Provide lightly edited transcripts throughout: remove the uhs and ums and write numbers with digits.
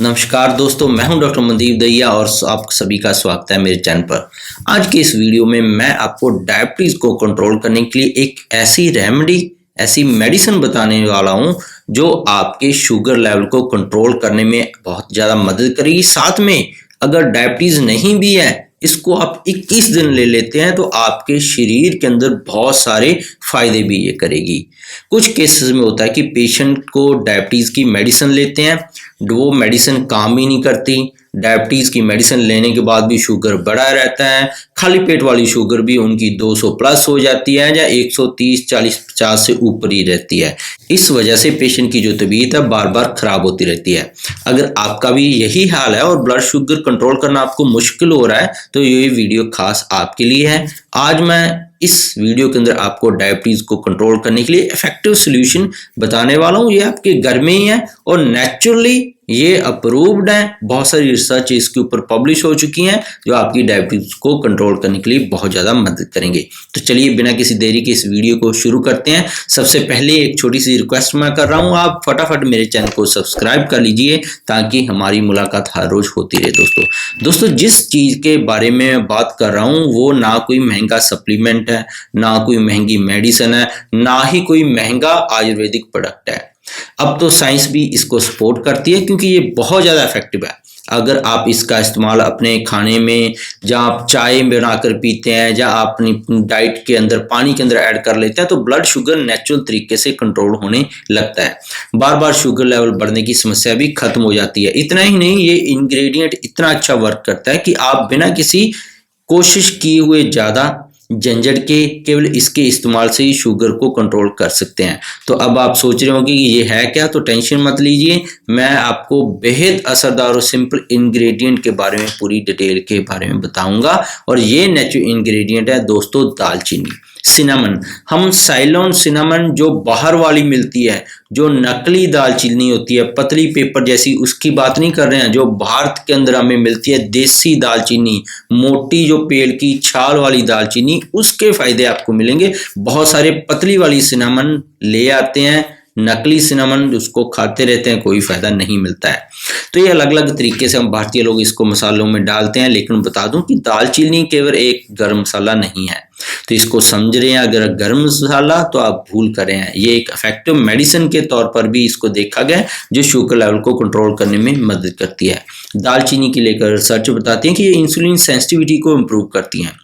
नमस्कार दोस्तों, मैं हूं डॉक्टर मनदीप दहिया और आप सभी का स्वागत है मेरे चैनल पर। आज के इस वीडियो में मैं आपको डायबिटीज़ को कंट्रोल करने के लिए एक ऐसी रेमेडी, ऐसी मेडिसिन बताने वाला हूं जो आपके शुगर लेवल को कंट्रोल करने में बहुत ज़्यादा मदद करेगी। साथ में अगर डायबिटीज़ नहीं भी है, इसको आप 21 दिन ले लेते हैं तो आपके शरीर के अंदर बहुत सारे फायदे भी ये करेगी। कुछ केसेस में होता है कि पेशेंट को डायबिटीज़ की मेडिसिन लेते हैं, वो मेडिसिन काम ही नहीं करती। डायबिटीज़ की मेडिसिन लेने के बाद भी शुगर बढ़ा रहता है, खाली पेट वाली शुगर भी उनकी 200 प्लस हो जाती है या 130, 40, 50 से ऊपर ही रहती है। इस वजह से पेशेंट की जो तबीयत है बार बार खराब होती रहती है। अगर आपका भी यही हाल है और ब्लड शुगर कंट्रोल करना आपको मुश्किल हो रहा है तो ये वीडियो खास आपके लिए है। आज मैं इस वीडियो के अंदर आपको डायबिटीज़ को कंट्रोल करने के लिए इफेक्टिव सॉल्यूशन बताने वाला हूँ। ये आपके घर में ही है और नेचुरली ये अप्रूव्ड है। बहुत सारी रिसर्च इसके ऊपर पब्लिश हो चुकी हैं जो आपकी डायबिटीज़ को कंट्रोल करने के लिए बहुत ज़्यादा मदद करेंगे। तो चलिए बिना किसी देरी के इस वीडियो को शुरू करते हैं। सबसे पहले एक छोटी सी रिक्वेस्ट मैं कर रहा हूँ, आप फटाफट मेरे चैनल को सब्सक्राइब कर लीजिए ताकि हमारी मुलाकात हर रोज़ होती रहे। दोस्तों जिस चीज़ के बारे में बात कर रहा हूँ वो ना कोई महंगा सप्लीमेंट है, ना कोई महंगी मेडिसिन है, ना ही कोई महंगा आयुर्वेदिक प्रोडक्ट है। अब तो साइंस भी इसको सपोर्ट करती है क्योंकि ये बहुत ज़्यादा इफेक्टिव है। अगर आप इसका इस्तेमाल अपने खाने में, जहाँ आप चाय बनाकर पीते हैं, जहाँ आप अपनी डाइट के अंदर पानी के अंदर ऐड कर लेते हैं तो ब्लड शुगर नेचुरल तरीके से कंट्रोल होने लगता है। बार बार शुगर लेवल बढ़ने की समस्या भी खत्म हो जाती है। इतना ही नहीं, ये इंग्रेडिएंट इतना अच्छा वर्क करता है कि आप बिना किसी कोशिश किए हुए ज़्यादा झंझट के केवल इसके इस्तेमाल से ही शुगर को कंट्रोल कर सकते हैं। तो अब आप सोच रहे होंगे कि ये है क्या, तो टेंशन मत लीजिए। मैं आपको बेहद असरदार और सिंपल इंग्रेडिएंट के बारे में, पूरी डिटेल के बारे में बताऊंगा। और ये नेचुरल इंग्रेडिएंट है दोस्तों दालचीनी, सिनामन। हम साइलोन सिनामन जो बाहर वाली मिलती है, जो नकली दालचीनी होती है पतली पेपर जैसी, उसकी बात नहीं कर रहे हैं। जो भारत के अंदर हमें मिलती है देसी दालचीनी, मोटी जो पेड़ की छाल वाली दालचीनी, उसके फायदे आपको मिलेंगे। बहुत सारे पतली वाली सिनामन ले आते हैं, नकली सिनामन उसको खाते रहते हैं, कोई फायदा नहीं मिलता है। तो ये अलग अलग तरीके से हम भारतीय लोग इसको मसालों में डालते हैं। लेकिन बता दूं कि दालचीनी केवल एक गर्म मसाला नहीं है, तो इसको समझ रहे हैं। अगर गर्म मसाला तो आप भूल करें हैं। ये एक इफेक्टिव मेडिसिन के तौर पर भी इसको देखा गया जो शुगर लेवल को कंट्रोल करने में मदद करती है। दालचीनी की लेकर रिसर्च बताती है कि ये इंसुलिन सेंसिटिविटी को इम्प्रूव करती हैं।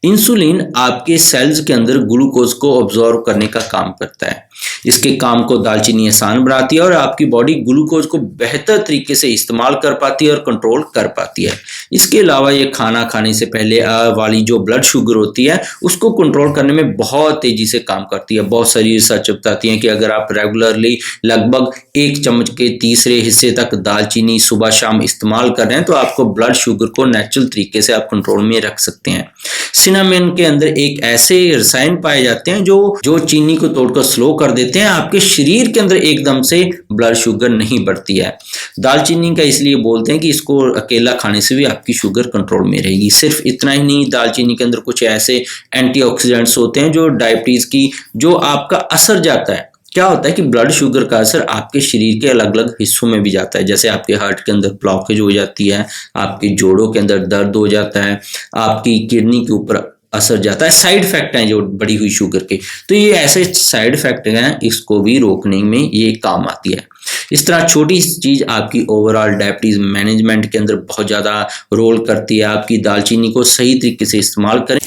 इंसुलिन आपके सेल्स के अंदर ग्लूकोज को ऑब्जॉर्व करने का काम करता है। इसके काम को दालचीनी आसान बनाती है और आपकी बॉडी ग्लूकोज को बेहतर तरीके से इस्तेमाल कर पाती है और कंट्रोल कर पाती है। इसके अलावा ये खाना खाने से पहले वाली जो ब्लड शुगर होती है उसको कंट्रोल करने में बहुत तेजी से काम करती है। बहुत सारी रिसर्च बताती है कि अगर आप रेगुलरली लगभग 1 चम्मच के तीसरे हिस्से तक दालचीनी सुबह शाम इस्तेमाल कर रहे हैं तो आपको ब्लड शुगर को नेचुरल तरीके से आप कंट्रोल में रख सकते हैं। सिनामन के अंदर एक ऐसे रसायन पाए जाते हैं जो चीनी को तोड़कर स्लो कर देते हैं। आपके शरीर के अंदर एकदम से ब्लड शुगर नहीं बढ़ती है। दालचीनी का इसलिए बोलते हैं कि इसको अकेला खाने से भी आपकी शुगर कंट्रोल में रहेगी। सिर्फ इतना ही नहीं, दालचीनी के अंदर कुछ ऐसे एंटीऑक्सीडेंट्स होते हैं जो डायबिटीज की जो आपका असर जाता है। क्या होता है कि ब्लड शुगर का असर आपके शरीर के अलग अलग हिस्सों में भी जाता है। जैसे आपके हार्ट के अंदर ब्लॉकेज हो जाती है, आपके जोड़ों के अंदर दर्द हो जाता है, आपकी किडनी के ऊपर असर जाता है। साइड इफेक्ट हैं जो बढ़ी हुई शुगर के, तो ये ऐसे साइड इफेक्ट हैं, इसको भी रोकने में ये काम आती है। इस तरह छोटी चीज आपकी ओवरऑल डायबिटीज मैनेजमेंट के अंदर बहुत ज्यादा रोल करती है। आपकी दालचीनी को सही तरीके से इस्तेमाल करें।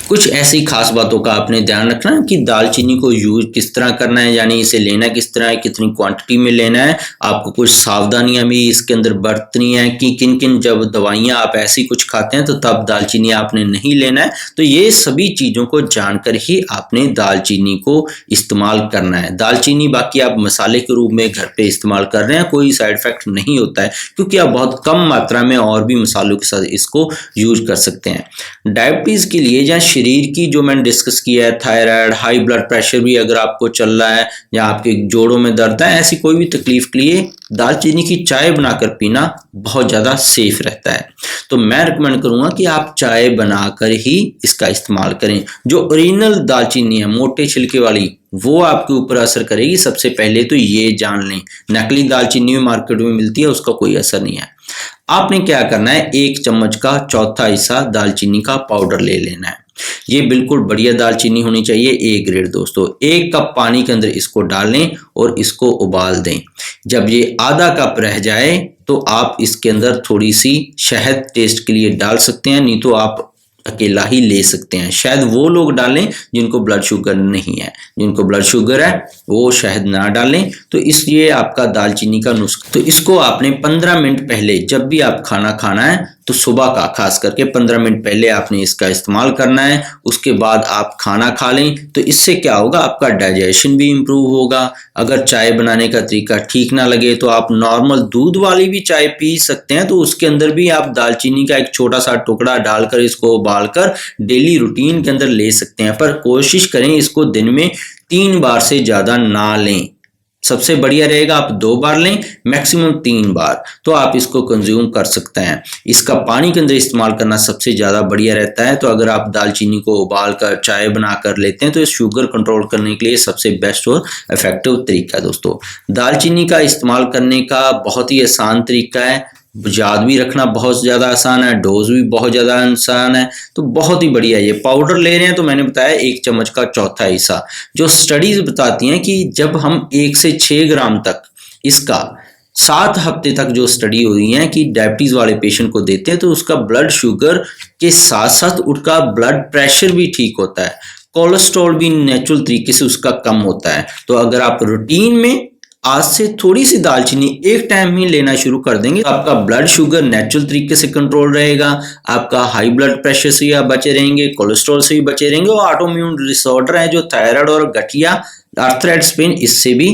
कुछ ऐसी खास बातों का आपने ध्यान रखना है कि दालचीनी को यूज किस तरह करना है, यानी इसे लेना किस तरह है, कितनी क्वांटिटी में लेना है। आपको कुछ सावधानियां भी इसके अंदर बरतनी है कि किन किन, जब दवाइयां आप ऐसी कुछ खाते हैं तो तब दालचीनी आपने नहीं लेना है। तो ये सभी चीज़ों को जानकर ही आपने दालचीनी को इस्तेमाल करना है। दालचीनी बाकी आप मसाले के रूप में घर पे इस्तेमाल कर रहे हैं, कोई साइड इफेक्ट नहीं होता है क्योंकि आप बहुत कम मात्रा में और भी मसालों के साथ इसको यूज कर सकते हैं। डायबिटीज़ के लिए या शरीर की जो मैंने डिस्कस किया है, थायराइड, हाई ब्लड प्रेशर भी अगर आपको चल रहा है या आपके जोड़ों में दर्द है, ऐसी कोई भी तकलीफ के लिए दालचीनी की चाय बनाकर पीना बहुत ज़्यादा सेफ रहता है। तो मैं रिकमेंड करूंगा कि आप चाय बनाकर ही इसका इस्तेमाल करें। जो ओरिजिनल दालचीनी है, मोटे छिलके वाली, वो आपके ऊपर असर करेगी। सबसे पहले तो ये जान लें, नकली दालचीनी मार्केट में मिलती है, उसका कोई असर नहीं है। आपने क्या करना है, 1 चम्मच का चौथा हिस्सा दालचीनी का पाउडर ले लेना है। ये बिल्कुल बढ़िया दालचीनी होनी चाहिए, A ग्रेड दोस्तों। 1 कप पानी के अंदर इसको डाल लें और इसको उबाल दें। जब ये आधा कप रह जाए तो आप इसके अंदर थोड़ी सी शहद टेस्ट के लिए डाल सकते हैं, नहीं तो आप अकेला ही ले सकते हैं। शहद वो लोग डालें जिनको ब्लड शुगर नहीं है, जिनको ब्लड शुगर है वो शहद ना डालें। तो इसलिए आपका दालचीनी का नुस्खा, तो इसको आपने 15 मिनट पहले, जब भी आप खाना खाना है तो सुबह का खास करके 15 मिनट पहले आपने इसका इस्तेमाल करना है। उसके बाद आप खाना खा लें तो इससे क्या होगा, आपका डाइजेशन भी इम्प्रूव होगा। अगर चाय बनाने का तरीका ठीक ना लगे तो आप नॉर्मल दूध वाली भी चाय पी सकते हैं, तो उसके अंदर भी आप दालचीनी का एक छोटा सा टुकड़ा डालकर इसको उबालकर डेली रूटीन के अंदर ले सकते हैं। पर कोशिश करें इसको दिन में 3 बार से ज़्यादा ना लें। सबसे बढ़िया रहेगा आप 2 बार लें, मैक्सिमम 3 बार, तो आप इसको कंज्यूम कर सकते हैं। इसका पानी के अंदर इस्तेमाल करना सबसे ज़्यादा बढ़िया रहता है। तो अगर आप दालचीनी को उबाल कर चाय बना कर लेते हैं तो शुगर कंट्रोल करने के लिए सबसे बेस्ट और इफेक्टिव तरीका है दोस्तों। दालचीनी का इस्तेमाल करने का बहुत ही आसान तरीका है, याद भी रखना बहुत ज़्यादा आसान है, डोज भी बहुत ज़्यादा आसान है, तो बहुत ही बढ़िया। ये पाउडर ले रहे हैं तो मैंने बताया 1 चम्मच का चौथा हिस्सा। जो स्टडीज बताती हैं कि जब हम 1 से 6 ग्राम तक इसका 7 हफ्ते तक, जो स्टडी हुई है कि डायबिटीज़ वाले पेशेंट को देते हैं तो उसका ब्लड शुगर के साथ साथ उसका ब्लड प्रेशर भी ठीक होता है, कोलेस्ट्रॉल भी नेचुरल तरीके से उसका कम होता है। तो अगर आप रूटीन में आज से थोड़ी सी दालचीनी एक टाइम ही लेना शुरू कर देंगे तो आपका ब्लड शुगर नेचुरल तरीके से कंट्रोल रहेगा, आपका हाई ब्लड प्रेशर से आप बचे रहेंगे, कोलेस्ट्रॉल से भी बचे रहेंगे, और ऑटोइम्यून डिसऑर्डर है जो थायराइड और गठिया, आर्थराइटिस पेन, इससे भी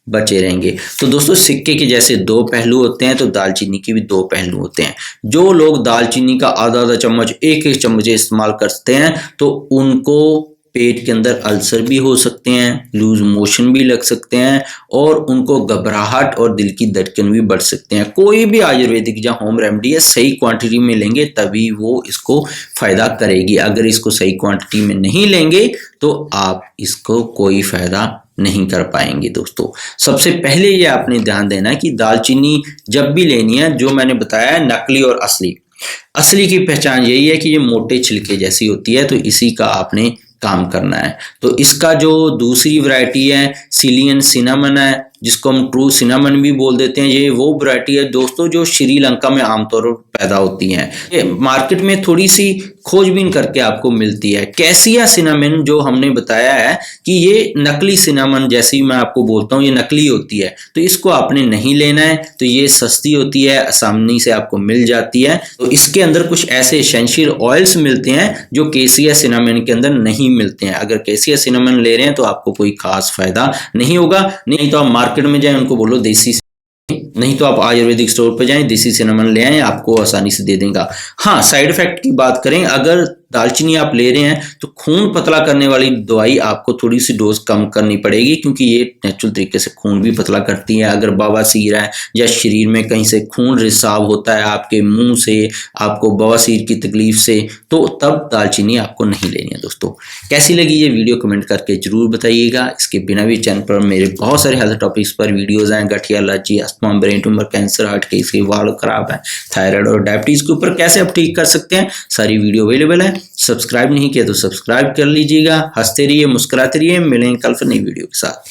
बचे रहेंगे। तो दोस्तों सिक्के के जैसे 2 पहलू होते हैं, तो दालचीनी के भी 2 पहलू होते हैं। जो लोग दालचीनी का आधा चम्मच, 1 चम्मच इस्तेमाल करते हैं तो उनको पेट के अंदर अल्सर भी हो सकते हैं, लूज मोशन भी लग सकते हैं, और उनको घबराहट और दिल की धड़कन भी बढ़ सकते हैं। कोई भी आयुर्वेदिक या होम रेमेडी है, सही क्वांटिटी में लेंगे तभी वो इसको फायदा करेगी। अगर इसको सही क्वांटिटी में नहीं लेंगे तो आप इसको कोई फायदा नहीं कर पाएंगे दोस्तों। सबसे पहले ये आपने ध्यान देना है कि दालचीनी जब भी लेनी है, जो मैंने बताया है नकली और असली की पहचान यही है कि ये मोटे छिलके जैसी होती है, तो इसी का आपने काम करना है। तो इसका जो दूसरी वैरायटी है सिलियन सिनामन है, जिसको हम ट्रू सिनामन भी बोल देते हैं, ये वो वैरायटी है दोस्तों जो श्रीलंका में आमतौर पर पैदा होती हैं। ये मार्केट में थोड़ी सी खोजबीन करके आपको मिलती है। कैसिया सिनामन जो हमने बताया है कि ये नकली सिनामन, जैसी मैं आपको बोलता हूँ, ये नकली होती है, तो इसको आपने नहीं लेना है। तो ये सस्ती होती है, आसानी से आपको मिल जाती है। तो इसके अंदर कुछ ऐसे एसेंशियल ऑयल्स मिलते हैं जो कैसिया सिनामन के अंदर नहीं मिलते हैं। अगर कैसिया सिनामन ले रहे हैं तो आपको कोई खास फायदा नहीं होगा। नहीं तो आप मार्केट में जाएं, उनको बोलो देसी, नहीं तो आप आयुर्वेदिक स्टोर पर जाएं, देसी सिनेमन ले आएं, आपको आसानी से दे देगा। हाँ, साइड इफेक्ट की बात करें, अगर दालचीनी आप ले रहे हैं तो खून पतला करने वाली दवाई आपको थोड़ी सी डोज कम करनी पड़ेगी, क्योंकि ये नेचुरल तरीके से खून भी पतला करती है। अगर बवासीर है या शरीर में कहीं से खून रिसाव होता है, आपके मुंह से, आपको बवासीर की तकलीफ से, तो तब दालचीनी आपको नहीं लेनी है दोस्तों। कैसी लगी ये वीडियो कमेंट करके जरूर बताइएगा। इसके बिना भी चैनल पर मेरे बहुत सारे हेल्थ टॉपिक्स पर वीडियोज हैं, गठिया, allergy, asthma, brain tumour, cancer, heart के इसके वाल खराब है, थायराइड और डायबिटीज के ऊपर कैसे आप ठीक कर सकते हैं, सारी वीडियो अवेलेबल है। सब्सक्राइब नहीं किया तो सब्सक्राइब कर लीजिएगा। हंसते रहिए, मुस्कुराते रहिए। मिलेंगे कल फिर नई वीडियो के साथ।